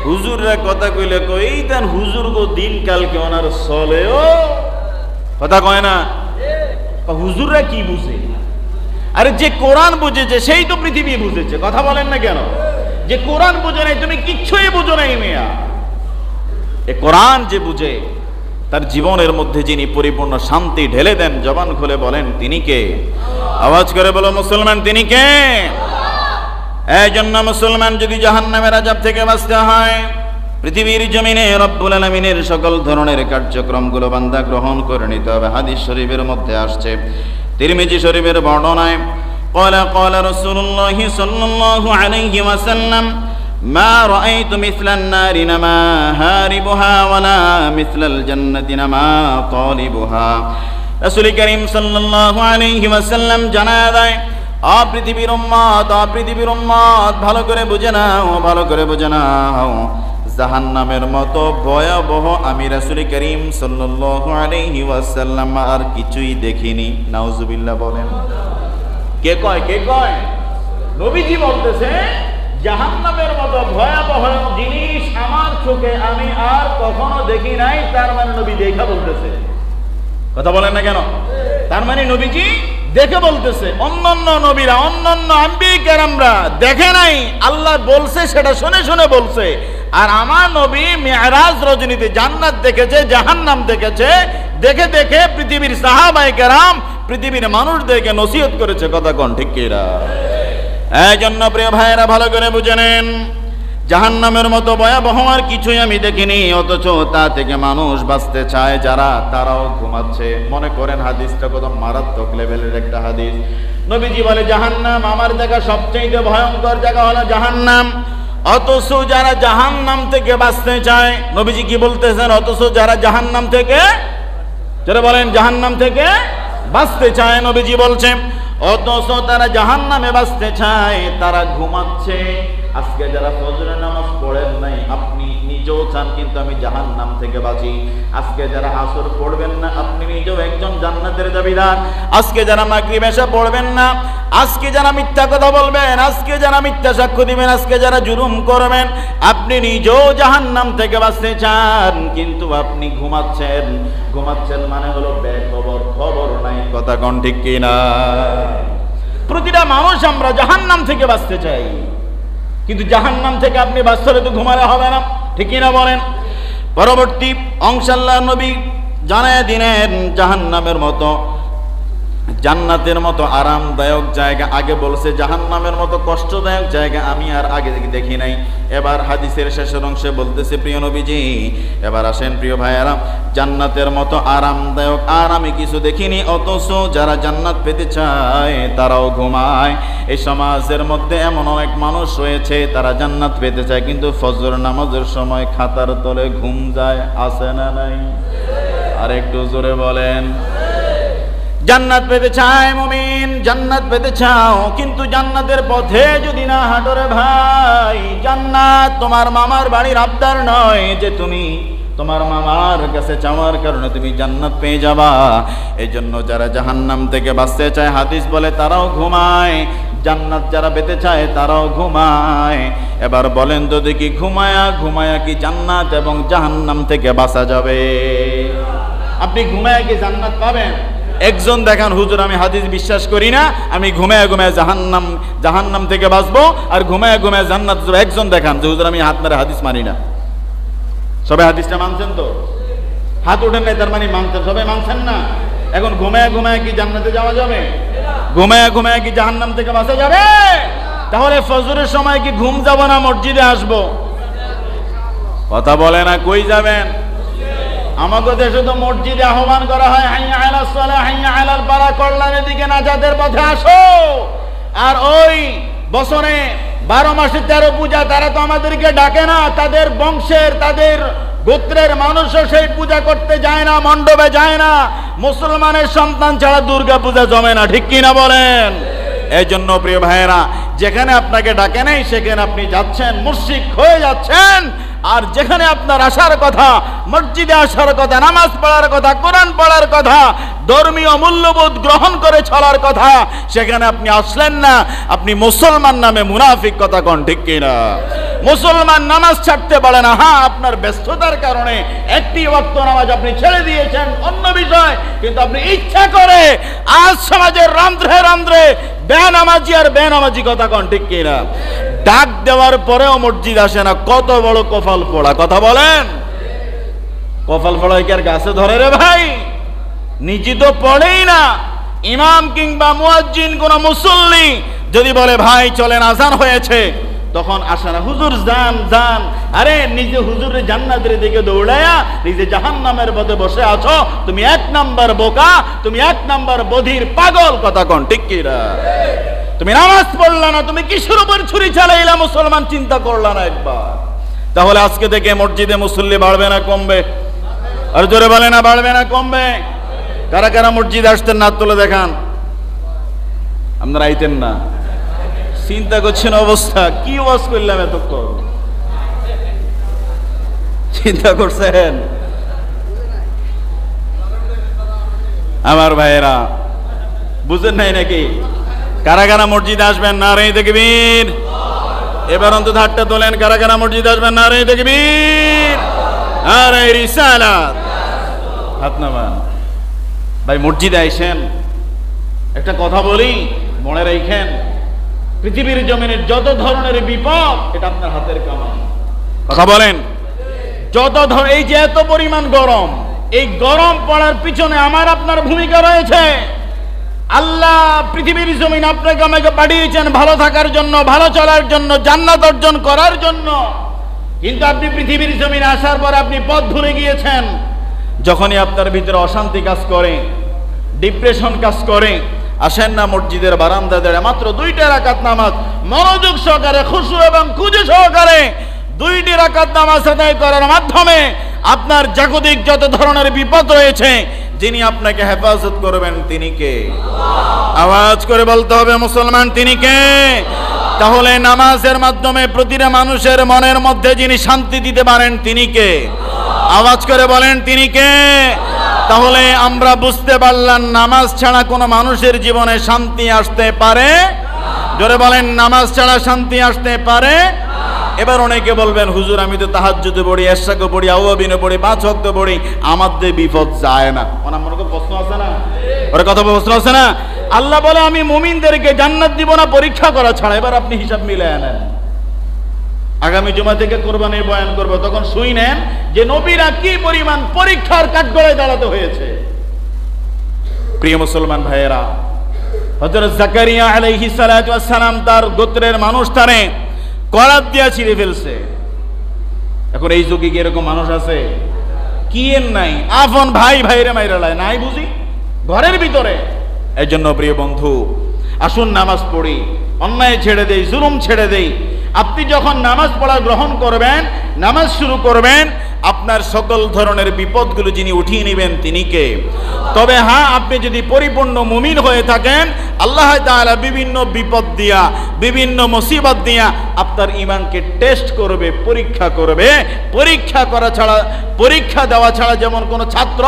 হুজুররা কথা কইলে কই এইটান হুজুরগো দিনকালকে ওনার চলেও কথা কয় না। হুজুররা কি বুঝে? আরে যে কোরআন বুঝেছে সেই তো পৃথিবী বুঝেছে। কথা বলেন না কেন? যে কোরআন বুঝে নাই তুমি কিচ্ছুই বুঝো নাই মিয়া। এ কোরআন যে বুঝে, তার জীবনের মধ্যে যিনি পরিপূর্ণ শান্তি ঢেলে দেন, জবান খুলে বলেন তিনি কে? আওয়াজ করে বলো মুসলমান, তিনি কে? এই জন্য মুসলমান যদি জাহান্নামের আযাব থেকে বাঁচতে হয়, পৃথিবীর জমিনে রব্বুল আলামিনের সকল ধরনের কার্যক্রমগুলো বান্দা গ্রহণ করে নিতে হবে। হাদিস শরীফের মধ্যে আসছে, তিরমিজি শরীফের বর্ণনায়, قال رسول الله صلى الله عليه وسلم ما رأيت مثل النار نما هاربها ولا مثل الجنة نما طالبها। রাসূল করিম সাল্লাল্লাহু আলাইহি ওয়াসাল্লাম জানায় দেয়, পৃথিবীর উম্মত ভালো করে বুঝে নাও, ভালো করে বুঝে নাও, জাহান্নামের মতো ভয়াবহ আমি রাসূল করিম সাল্লাল্লাহু আলাইহি ওয়াসাল্লাম আর কিছুই দেখিনি। নাউজুবিল্লাহ বলেন। কে কয়? কে কয়? নবীজি বলতেছে জাহান্নামের মতো ভয়াবহ জিনিস আমার চোখে আমি আর কখনো দেখি নাই। তার মানে নবী দেখা বলতেছে। কথা বলেন না কেন? তার মানে নবীজি দেখে বলতেছে। অন্যান্য নবীরা, অন্যান্য আম্বিয়া কেরামরা দেখে নাই, আল্লাহ বলছে সেটা শুনে শুনে বলছে। আর আমার নবী মিরাজ রজনীতে জান্নাত দেখেছে, জাহান্নাম দেখেছে, দেখে দেখে পৃথিবীর সাহাবায়ে কেরাম, পৃথিবীর মানুষদেরকে নসিহত করেছে। কথা কোন ঠিক কিনা? এই জন্য প্রিয় ভাইয়েরা ভালো করে বুঝে নেন, জাহান্নামের মতো ভয়াবহ আর কিছুই আমি দেখিনি, অথচ তা থেকে মানুষ বাঁচতে চায় যারা, তারাও ঘুমাচ্ছে। মনে করেন হাদিসটা কত মারাত্মক লেভেলের একটা হাদিস। নবীজি বলে জাহান্নাম আমার দেখা সবচেয়ে ভয়ঙ্কর জায়গা হলো জাহান্নাম, অথচ যারা জাহান্নাম থেকে বাঁচতে চায়, নবীজি কি বলতেছেন? অথচ যারা জাহান্নাম থেকে, যারা বলেন জাহান্নাম থেকে বাঁচতে চায়, নবীজি বলছেন অথচ তারা জাহান্নামে বাঁচতে চায়, তারা ঘুমাচ্ছে। আজকে যারা ফজরের নামাজ পড়েন নাই, আপনি নিজেও চান কিন্তু আমি জাহান্নাম থেকে বাঁচি। আজকে যারা আসর পড়বেন না, আপনি নিজেও একজন জান্নাতের দাবিদার। আজকে যারা মাগরিব এশা পড়বেন না, আজকে যারা মিথ্যা কথা বলবেন, আজকে যারা মিথ্যা সাক্ষ্য দিবেন, আজকে যারা জুলুম করবেন, আপনি নিজেও জাহান্নাম থেকে বাঁচতে চান, কিন্তু আপনি ঘুমাচ্ছেন। ঘুমাচ্ছেন মানে হলো বেখবর, খবর নাই। কথা কোন ঠিক কিনা? প্রতিটা মানুষ আমরা জাহান্নাম থেকে বাঁচতে চাই। কিন্তু জাহান্নাম থেকে আপনি বাঁচতে হলে তো ঘুমালে হবে না, ঠিক কিনা বলেন? পরবর্তী অংশ আল্লাহ নবী জানায় দিলেন জাহান্নামের মতো জান্নাতের মতো আরামদায়ক জায়গা, আগে বলছে জাহান্নামের মতো কষ্টদায়ক জায়গা আমি আর আগে দেখি নাই। এবার হাদিসের শেষের অংশে বলতেছে প্রিয় নবীজি, এবার আসেন প্রিয় ভাইয়ারা, জান্নাতের মতো আরামদায়ক আর আমি কিছু দেখিনি, অথচ যারা জান্নাত পেতে চায় তারাও ঘুমায়। এই সমাজের মধ্যে এমন অনেক মানুষ রয়েছে তারা জান্নাত পেতে চায়, কিন্তু ফজর নামাজের সময় খাতার তলে ঘুম যায়, আছে না নাই? আর একটু জোরে বলেন। জান্নাত পেতে চায় মুমিন, জান্নাত পেতে চাও, কিন্তু জান্নাতের পথে যদি না হাঁটো রে ভাই, জান্নাত তোমার মামার বাড়ির আবদার নয় যে তুমি তোমার মামার কাছে চাওয়ার কারণে তুমি জান্নাত পেয়ে যাবা। এই জন্য যারা জাহান্নাম থেকে বাঁচতে চায়, হাদিস বলে তারাও ঘুমায়, জান্নাত যারা পেতে চায় তারাও ঘুমায়। এবার বলেন তো দেখি, ঘুমায়া কি জান্নাত এবং জাহান্নাম থেকে বাঁচা যাবে? আপনি ঘুমায়া কি জান্নাত পাবেন? একজন দেখান, হুজুর আমি হাদিস বিশ্বাস করি না, আমি ঘুমায় জাহান্নাম থেকে বাঁচবো আর ঘুমায় জান্নাত। একজন দেখান যে হুজুর আমি হাত মেরে হাদিস মানি না। সবাই হাদিসটা মানছেন তো? হাত ওঠেন নাই তার মানে মানছেন, সবাই মানছেন না? এখন ঘুমায় কি জান্নাতে যাওয়া যাবে? ঘুমায় কি জাহান্নাম থেকে বাঁচা যাবে? তাহলে ফজরের সময় কি ঘুম যাব না মসজিদে আসবো? কথা বলে না, কই যাবেন? আমাকে দেশে তো মসজিদে আহ্বান করা হয়, হাইয়া আলাস সালাহ, হাইয়া আলাল ফালাহ, কল্যাণের দিকে নাজাতের পথে আসো। আর ওই বছরে 12 মাসে 13 পূজা, তারা তো আমাদেরকে ডাকে না, তাদের বংশের তাদের গোত্রের মানুষও সেই পূজা করতে যায় না, মণ্ডপে যায় না। মুসলমানের সন্তান ছাড়া দুর্গা পূজা জমে না, ঠিক কিনা বলেন? এই জন্য প্রিয় ভাইয়েরা, যেখানে আপনাকে ডাকে নাই সেখানে আপনি যাচ্ছেন, মুশরিক হয়ে যাচ্ছেন। আর যেখানে আপনার আসার কথা, মসজিদে আসার কথা, নামাজ পড়ার কথা, কোরআন পড়ার কথা, ধর্মীয় মূল্যবোধ গ্রহণ করে চলার কথা, সেখানে আপনি আসলেন না, আপনি মুসলমান নামে মুনাফিক। কথা কোন ঠিক কিনা? মুসলমান নামাজ ছাড়তে পারে না, হ্যাঁ আপনার ব্যস্ততার কারণে একটি ওয়াক্ত নামাজ আপনি ছেড়ে দিয়েছেন, অন্য বিষয়, কিন্তু আপনি ইচ্ছা করে আজ সমাজের রান্ধ্রে বেনামাজি আর বেনামাজি। কথা কোন ঠিক কিনা? ডাক দেওয়ার পরেও মসজিদ আসে না, কত বড় কপাল পোড়া। কথা বলেন, কপাল পোড়া কি আর গাছে ধরে রে ভাই? নিজে তো পড়েই না, ইমাম কিংবা মুয়াজ্জিন কোন মুসল্লি যদি বলে ভাই চলেন আজান হয়েছে, তখন আসে না। হুজুর যান। আরে নিজে হুজুরের জান্নাতের দিকে দৌড়ায়া নিজে জাহান্নামের পথে বসে আছো, তুমি 1 নাম্বার বোকা, তুমি 1 নাম্বার বধির পাগল। কথা কোন ঠিক কিনা? তুমি নামাজ পড়লা না, তুমি কিসের উপর ছুরি চালাইলা মুসলমান চিন্তা করলা না একবার? তাহলে আজকে থেকে মসজিদে মুসল্লি বাড়বে না কমবে? আর জোরে বলে না, বাড়বে না কমবে? কারা কারা মসজিদে আসতেন না তুলে দেখান। আপনারা আইতেন না, চিন্তা করছেন অবস্থা কি ওয়াজ করলাম এতক্ষণ, চিন্তা করছেন? আমার ভাইয়েরা বুঝেন নাই নাকি? কারা কারা মসজিদে আসবেন? নারে তাকবীর। এবার অন্তত হাতটা তোলেন, কারা কারা মসজিদে আসবেন? নারে তাকবীর, নারে রিসালাত। হাত নামান। ভাই মসজিদে আইসেন, একটা কথা বলি মনে রাখেন, পৃথিবীর জমিনের যত ধরনের বিপদ এটা আপনার হাতের কামাই। কথা বলেন, যত এই যে এত পরিমাণ গরম, এই গরম পড়ার পিছনে আমার আপনার ভূমিকা রয়েছে। আল্লাহ পৃথিবীর জমিন আপনাকে আমাকে পাঠিয়েছেন ভালো থাকার জন্য, ভালো চলার জন্য, জান্নাত অর্জন করার জন্য। কিন্তু আপনি পৃথিবীর জমিনে আসার পর আপনি পথ ভুলে গিয়েছেন। যখনই আপনার ভিতরে অশান্তি কাজ করে, ডিপ্রেশন কাজ করে, আসেন না মসজিদের বারান্দা দাঁড়ে মাত্র 2টা রাকাত নামাজ মনোযোগ সহকারে, খুশু এবং খুঁজে সহকারে 2টি রাকাত নামাজ আদায় করার মাধ্যমে আপনার জাগতিক যত ধরনের বিপদ রয়েছে, যিনি আপনাকে হেফাজত করবেন তিনি কে? আওয়াজ করে বলতে হবে মুসলমান, তিনি কে? তাহলে নামাজের মাধ্যমে প্রতিটা মানুষের মনের মধ্যে যিনি শান্তি দিতে পারেন তিনি কে? আওয়াজ করে বলেন তিনি কে? তাহলে আমরা বুঝতে পারলাম নামাজ ছাড়া কোনো মানুষের জীবনে শান্তি আসতে পারে? জোরে বলেন, নামাজ ছাড়া শান্তি আসতে পারে? এবার অনেকে বলবেন হুজুর আমি তো তাহাজ্জুদে পড়ি, এশরাকে পড়ি, আওয়াবিনে পড়ি, 5 ওয়াক্ত পড়ি, আমাদের বিপদ যায় না। ওনার মনে কোনো প্রশ্ন আছে না? ওরে কথা প্রশ্ন আছে না? আল্লাহ বলে আমি মুমিনদেরকে জান্নাত দিব না পরীক্ষা করা ছাড়া। এবার আপনি হিসাব মিলায় নেন, আগামী জুমা থেকে কোরবানির বয়ান করব, তখন শুনেন যে নবীরা কি পরিমাণ পরীক্ষার কাঠগড়ায় দাঁড়াতে হয়েছে। প্রিয় মুসলমান ভাইয়েরা, হযরত জাকারিয়া আলাইহিস সালাতু ওয়াস সালাম তার গোত্রের মানুষ তারে করাত দিয়া ছিঁড়ে ফেলছে। এখন এই যুগে কি এরকম মানুষ আছে? কি এর নাই? আপন ভাই ভাইরে মাইরা লাই নাই বুঝি ঘরের ভিতরে। এই জন্য প্রিয় বন্ধু, আসুন নামাজ পড়ি, অন্যায় ছেড়ে দেই, জুলুম ছেড়ে দেই। আপনি যখন নামাজ পড়া গ্রহণ করবেন, নামাজ শুরু করবেন, আপনার সকল ধরনের বিপদগুলো যিনি উঠিয়ে নেবেন তিনি কে? তবে হ্যাঁ, আপনি যদি পরিপূর্ণ মুমিন হয়ে থাকেন, আল্লাহ তাআলা বিভিন্ন বিপদ দিয়া, বিভিন্ন মুসিবত দিয়া আপনার ঈমানকে টেস্ট করবে, পরীক্ষা করবে। পরীক্ষা করা ছাড়া, পরীক্ষা দেওয়া ছাড়া যেমন কোনো ছাত্র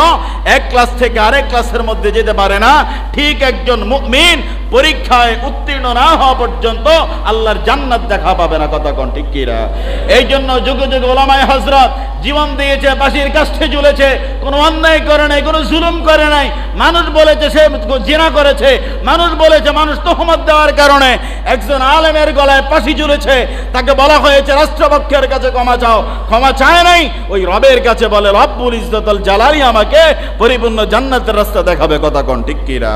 এক ক্লাস থেকে আরেক ক্লাসের মধ্যে যেতে পারে না, ঠিক একজন মুমিন পরীক্ষায় উত্তীর্ণ না হওয়া পর্যন্ত আল্লাহর জান্নাত দেখা পাবে না। কথা কোন ঠিক কিরা? এই জন্য যুগে যুগে ওলামায়ে হযরত জীবন দিয়েছে, ফাঁসির কাষ্ঠে ঝুলেছে, কোনো অন্যায় করে নাই, কোনো জুলুম করে নাই। মানুষ বলেছে সে জিনা করেছে, মানুষ বলেছে মানুষ তোহমত দেওয়ার কারণে একজন আলেমের গলায় ফাঁসি ঝুলেছে, তাকে বলা হয়েছে রাষ্ট্রপক্ষের কাছে ক্ষমা চাও, ক্ষমা চায় নাই, ওই রবের কাছে বলে রব্বুল ইজ্জতুল জালালি আমাকে পরিপূর্ণ জান্নাতের রাস্তা দেখাবে। কথা কোন ঠিক কিরা?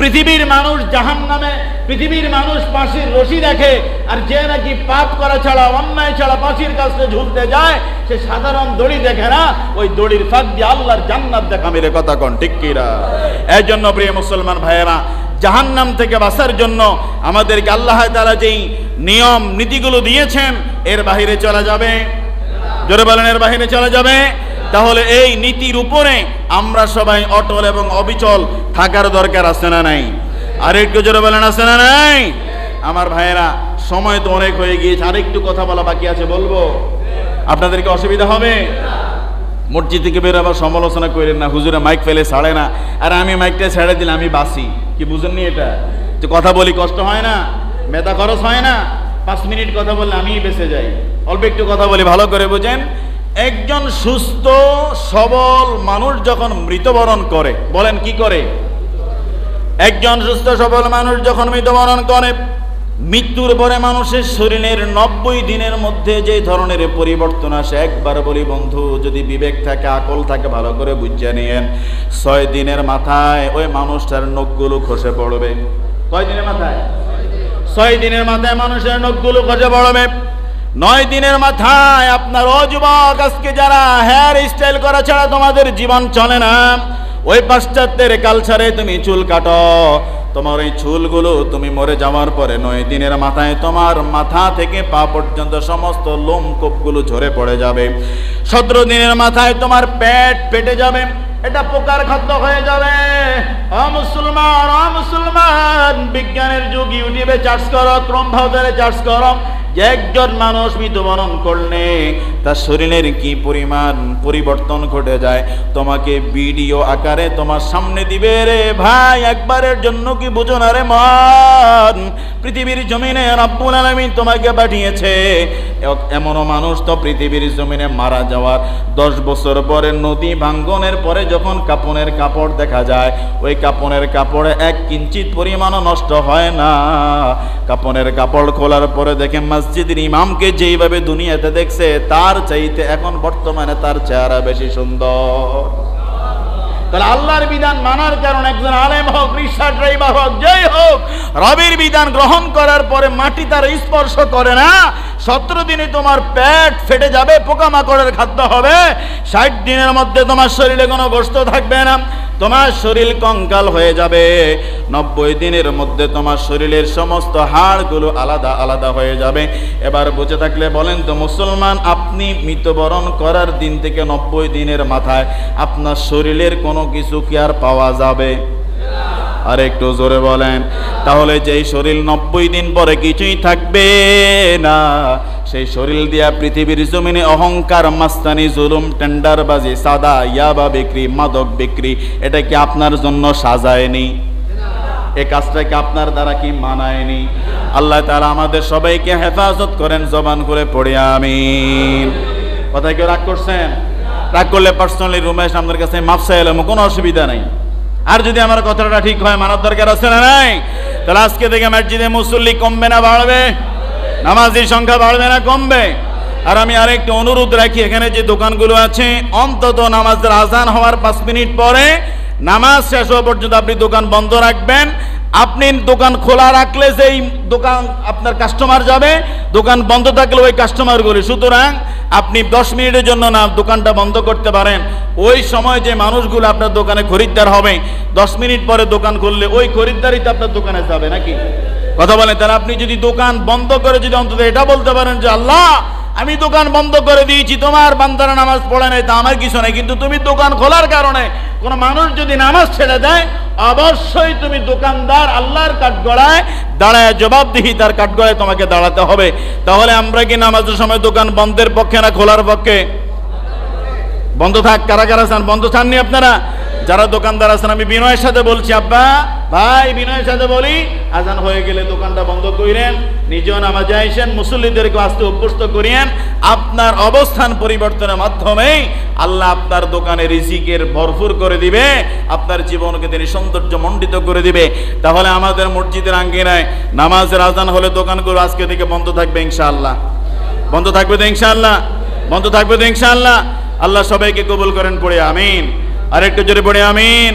পৃথিবীর মানুষ জাহান্নামে, পৃথিবীর মানুষ ফাঁসির রশি দেখে, আর যে নাকি পাপ করা ছাড়া, অন্যায় ছাড়া ফাঁসির কাছে ঝুলতে যায়, সে সাধারণ দড়ি দেখে না, ওই দড়ির ফাঁক দিয়ে আল্লাহর জান্নাত দেখা মিলে। কথা কোন ঠিক কিরা? এই জন্য প্রিয় মুসলমান ভাইয়েরা, জাহান্নাম থেকে বাঁচার জন্য আমাদেরকে আল্লাহ তাআলা যেই নিয়ম নীতিগুলো দিয়েছেন, এর বাহিরে চলা যাবে? জোরে বলেন, এর বাহিরে চলা যাবে? তাহলে এই নীতির উপরে আমরা সবাই অটল এবং অবিচল থাকার দরকার আছে না নাই? আর একটু জোরে বলেন, আছে না নাই? আমার ভাইয়েরা, সময় তো অনেক হয়ে গিয়েছে, আরেকটু কথা বলা বাকি আছে, বলবো? আপনাদেরকে অসুবিধা হবে? মসজিদ থেকে বের আবার সমালোচনা করেন না, হুজুরে মাইক ফেলে ছাড়ে না, আর আমি মাইকটা ছেড়ে দিলে আমি বাসি। কি বুঝেননি এটা? যে কথা বলি কষ্ট হয় না, মেধা খরচ হয় না, 5 মিনিট কথা বললে আমি বেঁচে যাই। অল্প একটু কথা বলি, ভালো করে বুঝেন। একজন সুস্থ সবল মানুষ যখন মৃত্যুবরণ করে, বলেন কি করে? একজন সুস্থ সবল মানুষ যখন মৃত্যুবরণ করে, মৃত্যুর পরে মানুষের শরীরের 90 দিনের মধ্যে যে ধরনের পরিবর্তন আসে, একবার বলি বন্ধু, যদি বিবেক থাকে, আকল থাকে, ভালো করে বুঝে নিয়েন, 6 দিনের মাথায় ওই মানুষটার নখগুলো খসে পড়বে। কয় দিনের মাথায়? 6 দিনের মাথায় মানুষের নখগুলো খসে পড়বে। 9 দিনের মাথায় আপনার ও যুবক, আজকে যারা হেয়ার স্টাইল করা ছাড়া তোমাদের জীবন চলে না, ওই পাশ্চাত্যের কালচারে তুমি চুল কাটো, তোমার এই চুলগুলো তুমি মরে যাওয়ার পরে 9 দিনের মাথায় তোমার মাথা থেকে পা পর্যন্ত সমস্ত লোমকূপগুলো ঝরে পড়ে যাবে। 17 দিনের মাথায় তোমার পেট ফেটে যাবে, এটা পোকার খাদ্য হয়ে যাবে। মুসলমান, বিজ্ঞানের যুগ, ইউটিউবে চার্জ করো, ক্রোম ব্রাউজারে চার্জ করো, যে একজন মানুষ মৃত্যুবরণ করলে তার শরীরের কি পরিমাণ পরিবর্তন ঘটে যায়, তোমাকে ভিডিও আকারে তোমার সামনে দিবে রে ভাই। একবারের জন্য কি বুঝো না রে মন? পৃথিবীর জমিনে রব্বুল আলামিন তোমাকে পাঠিয়েছে। এমনও মানুষ তো পৃথিবীর জমিনে মারা যাওয়ার 10 বছর পরে, নদী ভাঙ্গনের পরে যখন কাপনের কাপড় দেখা যায়, ওই কাপনের কাপড়ে 1 কিঞ্চিত পরিমাণও নষ্ট হয় না। কাপনের কাপড় খোলার পরে দেখে মসজিদের ইমামকে যেইভাবে দুনিয়াতে দেখছে, তার চাইতে এখন বর্তমানে তার চেহারা বেশি সুন্দর। তাহলে আল্লাহর বিধান মানার কারণ, একজন আলেম হোক, রিক্সা ড্রাইভার হোক, যেই হোক, রবের বিধান গ্রহণ করার পরে মাটি তার স্পর্শ করে না। 17 দিনে তোমার পেট ফেটে যাবে, পোকামাকড়ের খাদ্য হবে। 60 দিনের মধ্যে তোমার শরীরে কোনো গোশত থাকবে না, তোমার শরীর কঙ্কাল হয়ে যাবে। 90 দিনের মধ্যে তোমার শরীরের সমস্ত হাড়গুলো আলাদা আলাদা হয়ে যাবে। এবার বুঝে থাকলে বলেন তো মুসলমান, আপনি মৃত্যুবরণ করার দিন থেকে 90 দিনের মাথায় আপনার শরীরের কোনো কিছু কি আর পাওয়া যাবে? আর একটু জোরে বলেন। তাহলে যেই শরীর 90 দিন পরে কিছুই থাকবে না, সেই শরীর দিয়া পৃথিবীর জমিনে অহংকার, মাস্তানি, জুলুম, টেন্ডারবাজি, সাদা ইয়াবা বিক্রি, মাদক বিক্রি, এটা কি আপনার জন্য সাজায়নি? এই কাজটা কি আপনার দ্বারা কি মানায়নি? আল্লাহ তাআলা আমাদের সবাইকে হেফাজত করেন। জবান করে পড়ি আমিন। কথায় কেউ রাগ করছেন? রাগ করলে পার্সোনালি রুমে এসে আমাদের কাছে মাফ চাইলাম, কোনো অসুবিধা নাই। আর যদি আমার কথাটা ঠিক হয়, মানার দরকার আছে না নাই? তাহলে আজকে থেকে মসজিদে মুসল্লি কমবে না বাড়বে? নামাজির সংখ্যা বাড়বে না কমবে? আর আমি আরেকটা অনুরোধ রাখি, এখানে যে দোকানগুলো আছে অন্তত নামাজের আজান হওয়ার 5 মিনিট পরে নামাজ শেষ হওয়া পর্যন্ত আপনি দোকান বন্ধ রাখবেন। আপনি দোকান খোলা রাখলে যেই দোকান আপনার কাস্টমার যাবে, দোকান বন্ধ থাকলে ওই কাস্টমারগুলি। সুতরাং আপনি 10 মিনিটের জন্য না দোকানটা বন্ধ করতে পারেন, ওই সময় যে মানুষগুলো আপনার দোকানে খরিদ্দার হবে 10 মিনিট পরে দোকান খুললে ওই খরিদ্দারই তো আপনার দোকানে যাবে নাকি? কথা বলেন। তাহলে আপনি যদি দোকান বন্ধ করে যদি অন্তত এটা বলতে পারেন যে আল্লাহ আমি দোকান বন্ধ করে দিয়েছি, তোমার বান্দারা নামাজ পড়ে নাই, তা আমার কিছু নাই, কিন্তু তুমি দোকান খোলার কারণে কোনো মানুষ যদি নামাজ ছেড়ে দেয়, অবশ্যই তুমি দোকানদার আল্লাহর কাঠগড়ায় দাঁড়ায় জবাবদিহি তার কাঠগড়ায় তোমাকে দাঁড়াতে হবে। তাহলে আমরা কি নামাজের সময় দোকান বন্ধের পক্ষে না খোলার পক্ষে? বন্ধ থাক। কারা কারা চান? বন্ধ চাননি আপনারা? যারা দোকানদার আছেন আমি বিনয়ের সাথে বলছি, আব্বা ভাই বিনয়ের সাথে বলি, আজান হয়ে গেলে দোকানটা বন্ধ করেন, নিজেও নামাজে আইসেন, মুসল্লিদেরকে আসতে অভ্যস্ত করিয়েন। আপনার অবস্থান পরিবর্তনের মাধ্যমে আল্লাহ আপনার দোকানে রিজিকের ভরপুর করে দিবে, আপনার জীবনকে তিনি সৌন্দর্য মণ্ডিত করে দিবে। তাহলে আমাদের মসজিদের আঙ্গিনায় নামাজের আজান হলে দোকানগুলো আজকে থেকে বন্ধ থাকবে ইনশাআল্লাহ। বন্ধ থাকবে তো ইনশাআল্লাহ? বন্ধ থাকবে তো ইনশাআল্লাহ? আল্লাহ সবাইকে কবুল করেন, পড়ে আমিন। আরেকটু জোরে পড়ে আমিন।